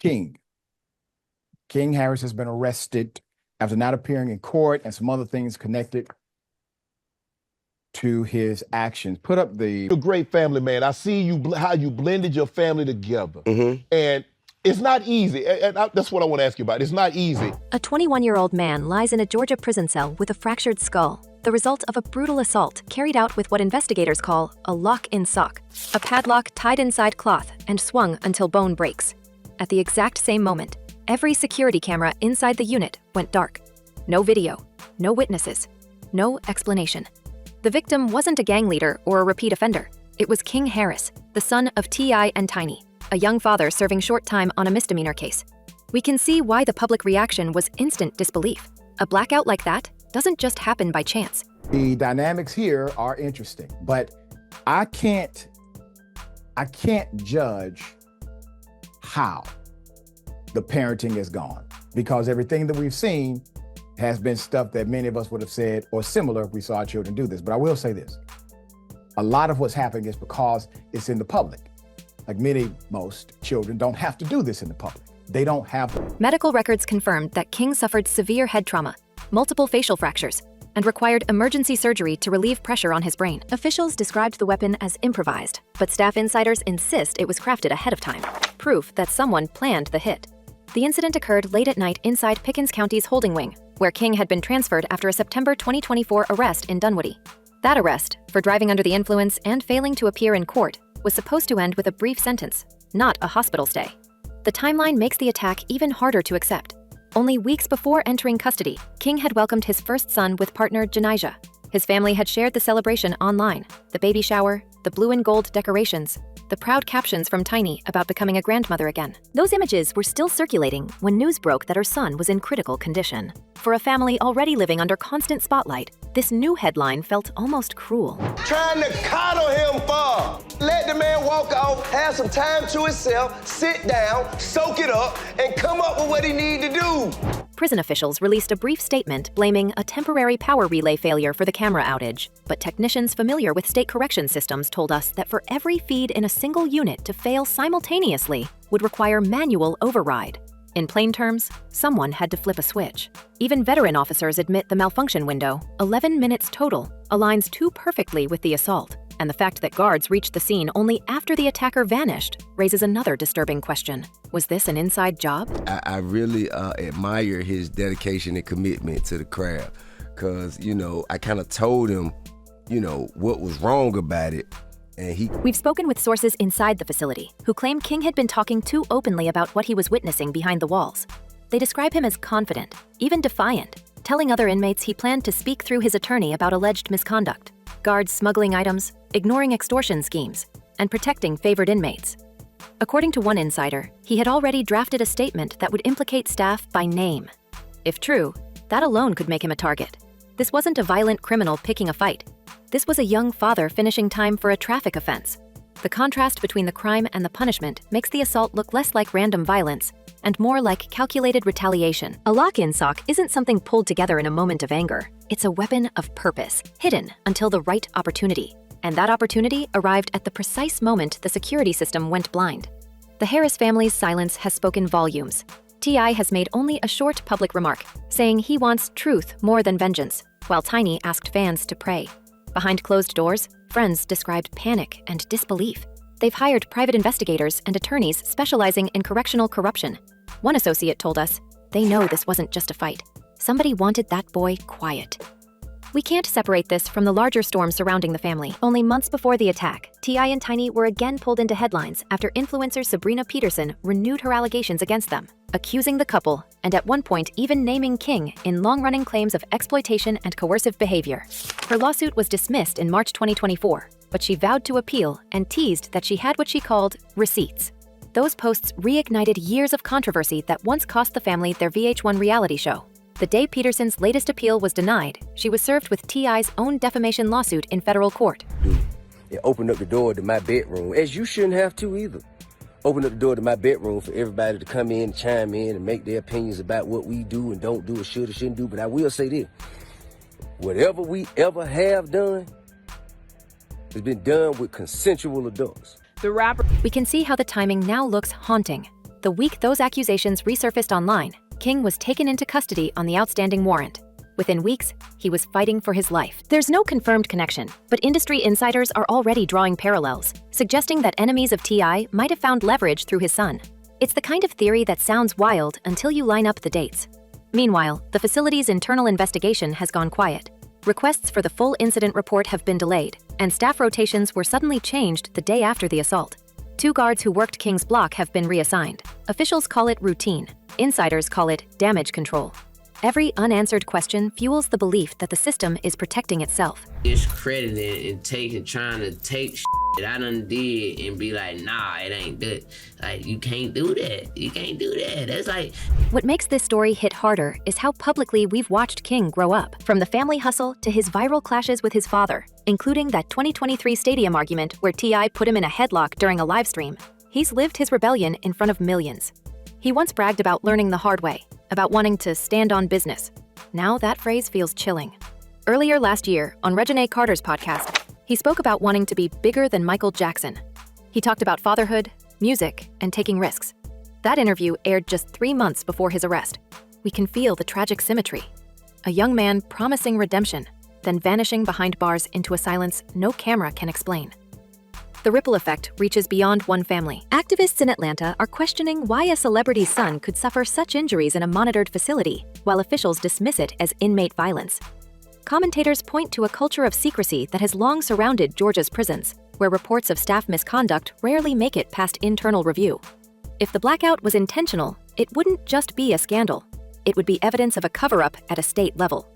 King. King Harris has been arrested after not appearing in court and some other things connected to his actions. Put up the... You're a great family man. I see you how you blended your family together. And it's not easy. That's what I want to ask you about. It's not easy. A 21-year-old man lies in a Georgia prison cell with a fractured skull, the result of a brutal assault carried out with what investigators call a lock-in sock, a padlock tied inside cloth and swung until bone breaks. At the exact same moment, every security camera inside the unit went dark. No video, no witnesses, no explanation. The victim wasn't a gang leader or a repeat offender. It was King Harris, the son of T.I. and Tiny, a young father serving short time on a misdemeanor case. We can see why the public reaction was instant disbelief. A blackout like that doesn't just happen by chance. The dynamics here are interesting, but I can't judge how the parenting has gone, because everything that we've seen has been stuff that many of us would have said or similar if we saw our children do this. But I will say this, a lot of what's happening is because it's in the public. Like most children don't have to do this in the public. They don't have to. Medical records confirmed that King suffered severe head trauma, multiple facial fractures, and required emergency surgery to relieve pressure on his brain. Officials described the weapon as improvised, but staff insiders insist it was crafted ahead of time, proof that someone planned the hit. The incident occurred late at night inside Pickens County's holding wing, where King had been transferred after a September 2024 arrest in Dunwoody. That arrest, for driving under the influence and failing to appear in court, was supposed to end with a brief sentence, not a hospital stay. The timeline makes the attack even harder to accept. Only weeks before entering custody, King had welcomed his first son with partner Janijah. His family had shared the celebration online, the baby shower, the blue and gold decorations, the proud captions from Tiny about becoming a grandmother again. Those images were still circulating when news broke that her son was in critical condition. For a family already living under constant spotlight, this new headline felt almost cruel. Trying to coddle him for. Let the man walk off, have some time to himself, sit down, soak it up, and come up with what he need to do. Prison officials released a brief statement blaming a temporary power relay failure for the camera outage, but technicians familiar with state correction systems told us that for every feed in a single unit to fail simultaneously would require manual override. In plain terms, someone had to flip a switch. Even veteran officers admit the malfunction window, 11 minutes total, aligns too perfectly with the assault. And the fact that guards reached the scene only after the attacker vanished raises another disturbing question. Was this an inside job? I really admire his dedication and commitment to the craft, because, I kind of told him, what was wrong about it. We've spoken with sources inside the facility who claim King had been talking too openly about what he was witnessing behind the walls. They describe him as confident, even defiant, telling other inmates he planned to speak through his attorney about alleged misconduct, guards smuggling items, ignoring extortion schemes, and protecting favored inmates. According to one insider, he had already drafted a statement that would implicate staff by name. If true, that alone could make him a target. This wasn't a violent criminal picking a fight. This was a young father finishing time for a traffic offense. The contrast between the crime and the punishment makes the assault look less like random violence and more like calculated retaliation. A lock-in sock isn't something pulled together in a moment of anger. It's a weapon of purpose, hidden until the right opportunity. And that opportunity arrived at the precise moment the security system went blind. The Harris family's silence has spoken volumes. T.I. has made only a short public remark, saying he wants truth more than vengeance, while Tiny asked fans to pray. Behind closed doors, friends described panic and disbelief. They've hired private investigators and attorneys specializing in correctional corruption. One associate told us, they know this wasn't just a fight. Somebody wanted that boy quiet. We can't separate this from the larger storm surrounding the family. Only months before the attack, T.I. and Tiny were again pulled into headlines after influencer Sabrina Peterson renewed her allegations against them, accusing the couple, and at one point even naming King in long-running claims of exploitation and coercive behavior. Her lawsuit was dismissed in March 2024, but she vowed to appeal and teased that she had what she called receipts. Those posts reignited years of controversy that once cost the family their VH1 reality show. The day Peterson's latest appeal was denied, she was served with T.I.'s own defamation lawsuit in federal court. It opened up the door to my bedroom, as you shouldn't have to either. Opened up the door to my bedroom for everybody to come in, chime in, and make their opinions about what we do and don't do or should or shouldn't do. But I will say this, whatever we ever have done has been done with consensual adults. We can see how the timing now looks haunting. The week those accusations resurfaced online, King was taken into custody on the outstanding warrant. Within weeks, he was fighting for his life. There's no confirmed connection, but industry insiders are already drawing parallels, suggesting that enemies of T.I. might have found leverage through his son. It's the kind of theory that sounds wild until you line up the dates. Meanwhile, the facility's internal investigation has gone quiet. Requests for the full incident report have been delayed, and staff rotations were suddenly changed the day after the assault. 2 guards who worked King's block have been reassigned. Officials call it routine. Insiders call it damage control. Every unanswered question fuels the belief that the system is protecting itself. Discrediting and trying to take shit I done did and be like, nah, it ain't good. Like, you can't do that. You can't do that. That's like... What makes this story hit harder is how publicly we've watched King grow up, from the family hustle to his viral clashes with his father, including that 2023 stadium argument where T.I. put him in a headlock during a live stream. He's lived his rebellion in front of millions. He once bragged about learning the hard way, about wanting to stand on business. Now that phrase feels chilling. Earlier last year, on Regine Carter's podcast, he spoke about wanting to be bigger than Michael Jackson. He talked about fatherhood, music, and taking risks. That interview aired just 3 months before his arrest. We can feel the tragic symmetry. A young man promising redemption, then vanishing behind bars into a silence no camera can explain. The ripple effect reaches beyond one family. Activists in Atlanta are questioning why a celebrity's son could suffer such injuries in a monitored facility, while officials dismiss it as inmate violence. Commentators point to a culture of secrecy that has long surrounded Georgia's prisons, where reports of staff misconduct rarely make it past internal review. If the blackout was intentional, it wouldn't just be a scandal. It would be evidence of a cover-up at a state level.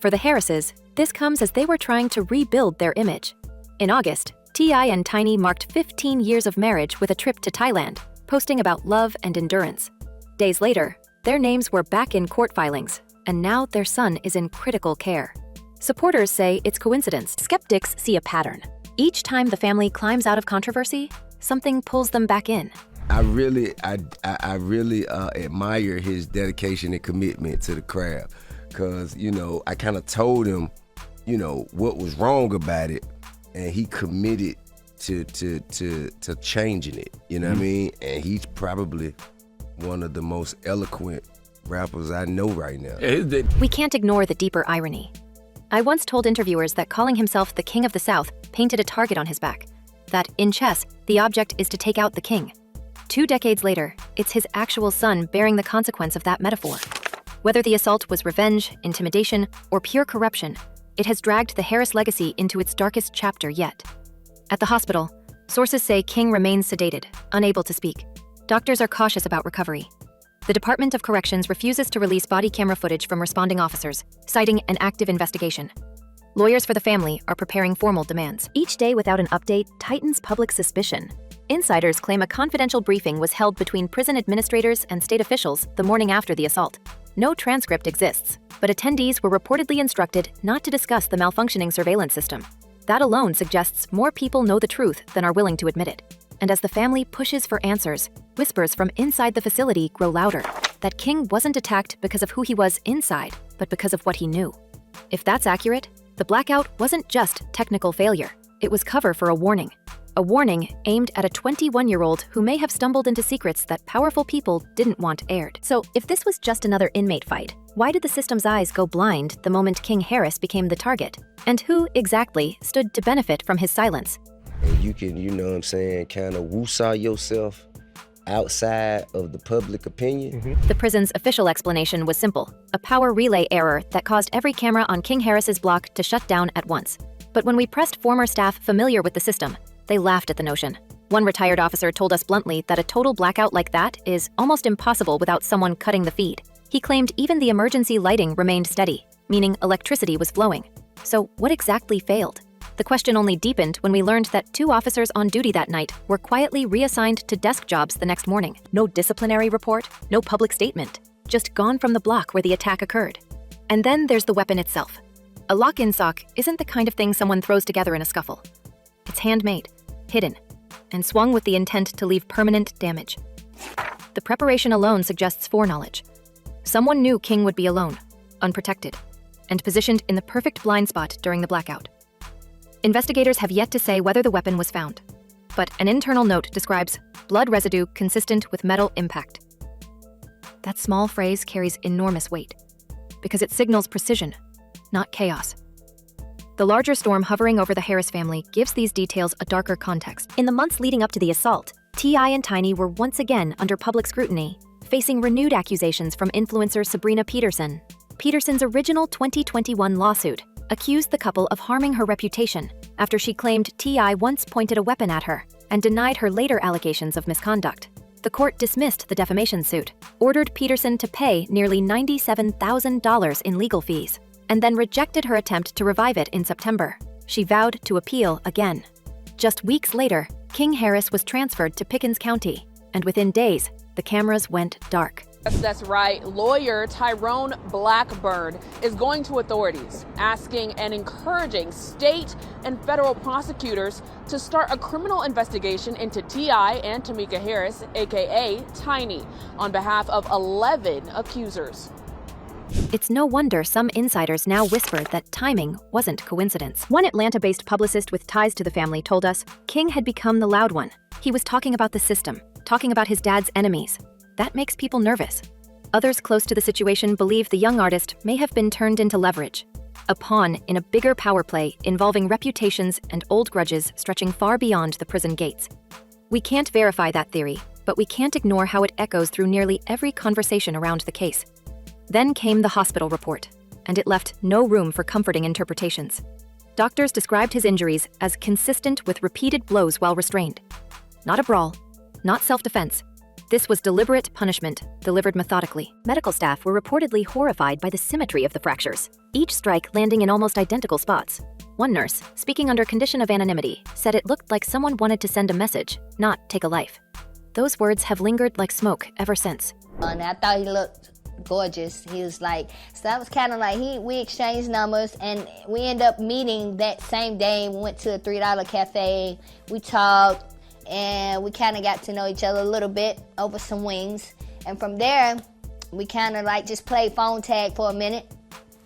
For the Harrises, this comes as they were trying to rebuild their image. In August, T.I. and Tiny marked 15 years of marriage with a trip to Thailand, posting about love and endurance. Days later, their names were back in court filings, and now their son is in critical care. Supporters say it's coincidence. Skeptics see a pattern. Each time the family climbs out of controversy, something pulls them back in. I really admire his dedication and commitment to the craft, because, I kind of told him, what was wrong about it, and he committed to changing it, what I mean? And he's probably one of the most eloquent rappers I know right now. We can't ignore the deeper irony. I once told interviewers that calling himself the King of the South painted a target on his back, that in chess, the object is to take out the king. 2 decades later, it's his actual son bearing the consequence of that metaphor. Whether the assault was revenge, intimidation, or pure corruption, it has dragged the Harris legacy into its darkest chapter yet. At the hospital, sources say King remains sedated, unable to speak. Doctors are cautious about recovery. The Department of Corrections refuses to release body camera footage from responding officers, citing an active investigation. Lawyers for the family are preparing formal demands. Each day without an update tightens public suspicion. Insiders claim a confidential briefing was held between prison administrators and state officials the morning after the assault. No transcript exists, but attendees were reportedly instructed not to discuss the malfunctioning surveillance system. That alone suggests more people know the truth than are willing to admit it. And as the family pushes for answers, whispers from inside the facility grow louder. That King wasn't attacked because of who he was inside, but because of what he knew. If that's accurate, the blackout wasn't just technical failure. It was cover for a warning. A warning aimed at a 21-year-old who may have stumbled into secrets that powerful people didn't want aired. So if this was just another inmate fight, why did the system's eyes go blind the moment King Harris became the target? And who exactly stood to benefit from his silence? And you can, kind of woo-saw yourself outside of the public opinion. The prison's official explanation was simple: a power relay error that caused every camera on King Harris's block to shut down at once. But when we pressed former staff familiar with the system, they laughed at the notion. One retired officer told us bluntly that a total blackout like that is almost impossible without someone cutting the feed. He claimed even the emergency lighting remained steady, meaning electricity was flowing. So what exactly failed? The question only deepened when we learned that 2 officers on duty that night were quietly reassigned to desk jobs the next morning. No disciplinary report, no public statement, just gone from the block where the attack occurred. And then there's the weapon itself. A lock-in sock isn't the kind of thing someone throws together in a scuffle. It's handmade, hidden, and swung with the intent to leave permanent damage. The preparation alone suggests foreknowledge. Someone knew King would be alone, unprotected, and positioned in the perfect blind spot during the blackout. Investigators have yet to say whether the weapon was found. but an internal note describes blood residue consistent with metal impact. That small phrase carries enormous weight because it signals precision, not chaos. The larger storm hovering over the Harris family gives these details a darker context. In the months leading up to the assault, T.I. and Tiny were once again under public scrutiny, facing renewed accusations from influencer Sabrina Peterson. Peterson's original 2021 lawsuit accused the couple of harming her reputation after she claimed T.I. once pointed a weapon at her and denied her later allegations of misconduct. The court dismissed the defamation suit, ordered Peterson to pay nearly $97,000 in legal fees, and then rejected her attempt to revive it in September. She vowed to appeal again. Just weeks later, King Harris was transferred to Pickens County, and within days, the cameras went dark. Yes, that's right. Lawyer Tyrone Blackburn is going to authorities, asking and encouraging state and federal prosecutors to start a criminal investigation into T.I. and Tamika Harris, aka Tiny, on behalf of 11 accusers. It's no wonder some insiders now whisper that timing wasn't coincidence. One Atlanta-based publicist with ties to the family told us King had become the loud one. He was talking about the system, talking about his dad's enemies. That makes people nervous. Others close to the situation believe the young artist may have been turned into leverage, a pawn in a bigger power play involving reputations and old grudges stretching far beyond the prison gates. We can't verify that theory, but we can't ignore how it echoes through nearly every conversation around the case. Then came the hospital report, and it left no room for comforting interpretations. Doctors described his injuries as consistent with repeated blows while restrained. Not a brawl, not self-defense. This was deliberate punishment, delivered methodically. Medical staff were reportedly horrified by the symmetry of the fractures, each strike landing in almost identical spots. One nurse, speaking under condition of anonymity, said it looked like someone wanted to send a message, not take a life. Those words have lingered like smoke ever since. And I thought he looked gorgeous. He was like, so that was kind of like, we exchanged numbers, and we ended up meeting that same day. We went to a $3 cafe, we talked, and we kind of got to know each other a little bit over some wings. And from there, we kind of like just played phone tag for a minute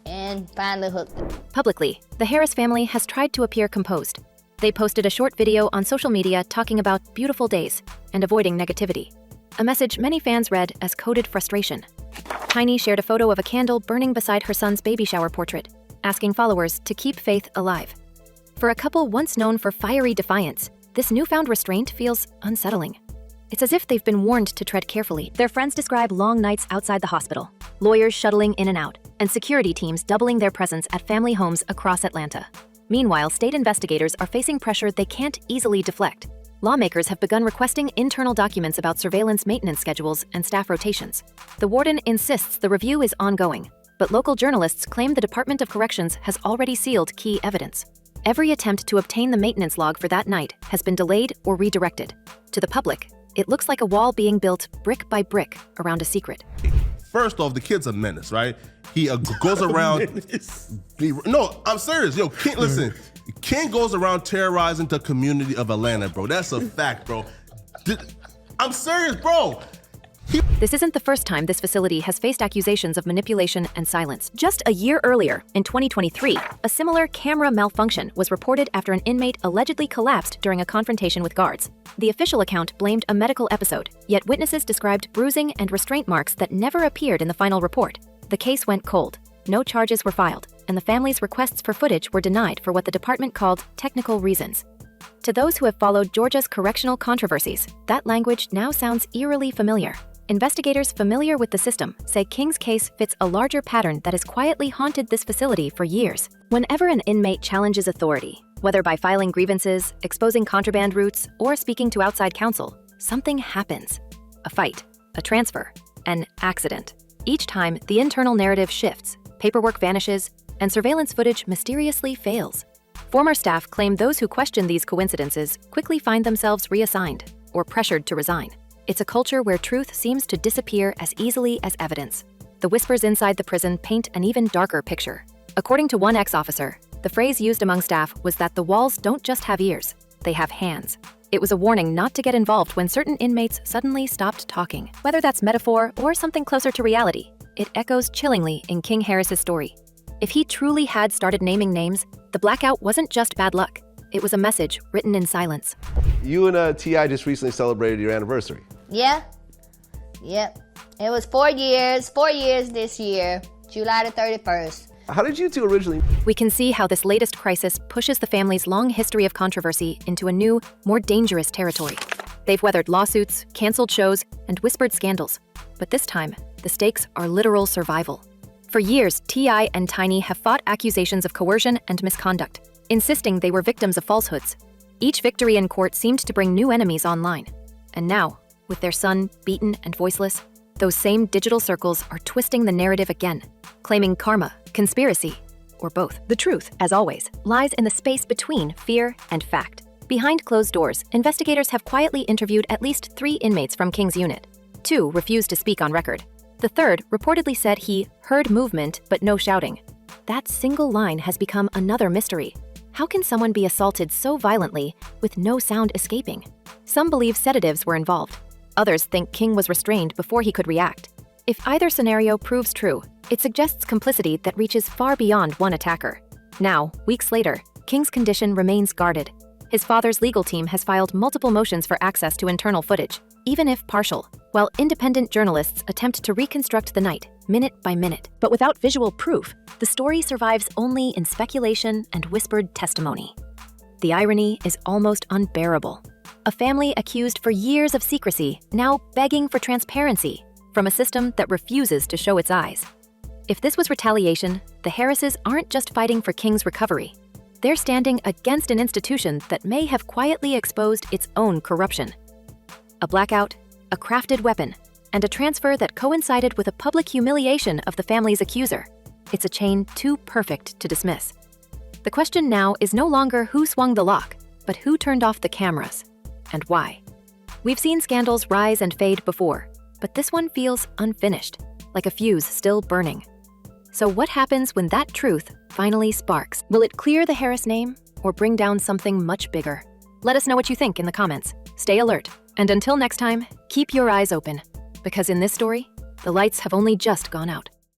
and finally hooked up. Publicly, the Harris family has tried to appear composed. They posted a short video on social media talking about beautiful days and avoiding negativity, a message many fans read as coded frustration. Tiny shared a photo of a candle burning beside her son's baby shower portrait, asking followers to keep faith alive. For a couple once known for fiery defiance, this newfound restraint feels unsettling. It's as if they've been warned to tread carefully. Their friends describe long nights outside the hospital, lawyers shuttling in and out, and security teams doubling their presence at family homes across Atlanta. Meanwhile, state investigators are facing pressure they can't easily deflect. Lawmakers have begun requesting internal documents about surveillance maintenance schedules and staff rotations. The warden insists the review is ongoing, but local journalists claim the Department of Corrections has already sealed key evidence. Every attempt to obtain the maintenance log for that night has been delayed or redirected. To the public, it looks like a wall being built brick by brick around a secret. First off, the kid's a menace, right? He goes around. No, I'm serious. Yo, King, listen. King goes around terrorizing the community of Atlanta, bro. That's a fact, bro. I'm serious, bro. This isn't the first time this facility has faced accusations of manipulation and silence. Just a year earlier, in 2023, a similar camera malfunction was reported after an inmate allegedly collapsed during a confrontation with guards. The official account blamed a medical episode, yet witnesses described bruising and restraint marks that never appeared in the final report. The case went cold. No charges were filed, and the family's requests for footage were denied for what the department called technical reasons. To those who have followed Georgia's correctional controversies, that language now sounds eerily familiar. Investigators familiar with the system say King's case fits a larger pattern that has quietly haunted this facility for years. Whenever an inmate challenges authority, whether by filing grievances, exposing contraband routes, or speaking to outside counsel, something happens. A fight, a transfer, an accident. Each time, the internal narrative shifts, paperwork vanishes, and surveillance footage mysteriously fails. Former staff claim those who question these coincidences quickly find themselves reassigned or pressured to resign. It's a culture where truth seems to disappear as easily as evidence. The whispers inside the prison paint an even darker picture. According to one ex-officer, the phrase used among staff was that the walls don't just have ears, they have hands. It was a warning not to get involved when certain inmates suddenly stopped talking. Whether that's metaphor or something closer to reality, it echoes chillingly in King Harris's story. If he truly had started naming names, the blackout wasn't just bad luck. it was a message written in silence. You and T.I. just recently celebrated your anniversary. Yeah. Yep. It was 4 years this year, July the 31st. How did you two originally? We can see how this latest crisis pushes the family's long history of controversy into a new, more dangerous territory. They've weathered lawsuits, canceled shows, and whispered scandals. But this time, the stakes are literal survival. For years, T.I. and Tiny have fought accusations of coercion and misconduct, insisting they were victims of falsehoods. Each victory in court seemed to bring new enemies online. And now, with their son beaten and voiceless, those same digital circles are twisting the narrative again, claiming karma, conspiracy, or both. The truth, as always, lies in the space between fear and fact. Behind closed doors, investigators have quietly interviewed at least 3 inmates from King's unit. 2 refused to speak on record. The third reportedly said he heard movement but no shouting. That single line has become another mystery. How can someone be assaulted so violently with no sound escaping? Some believe sedatives were involved. Others think King was restrained before he could react. If either scenario proves true, it suggests complicity that reaches far beyond one attacker. Now, weeks later, King's condition remains guarded. His father's legal team has filed multiple motions for access to internal footage, even if partial, while independent journalists attempt to reconstruct the night, minute by minute. But without visual proof, the story survives only in speculation and whispered testimony. The irony is almost unbearable. A family accused for years of secrecy, now begging for transparency from a system that refuses to show its eyes. If this was retaliation, the Harrises aren't just fighting for King's recovery. They're standing against an institution that may have quietly exposed its own corruption. A blackout, a crafted weapon, and a transfer that coincided with a public humiliation of the family's accuser. It's a chain too perfect to dismiss. The question now is no longer who swung the lock, but who turned off the cameras, and why. We've seen scandals rise and fade before, but this one feels unfinished, like a fuse still burning. So what happens when that truth finally sparks? Will it clear the Harris name or bring down something much bigger? Let us know what you think in the comments. Stay alert. And until next time, keep your eyes open, because in this story, the lights have only just gone out.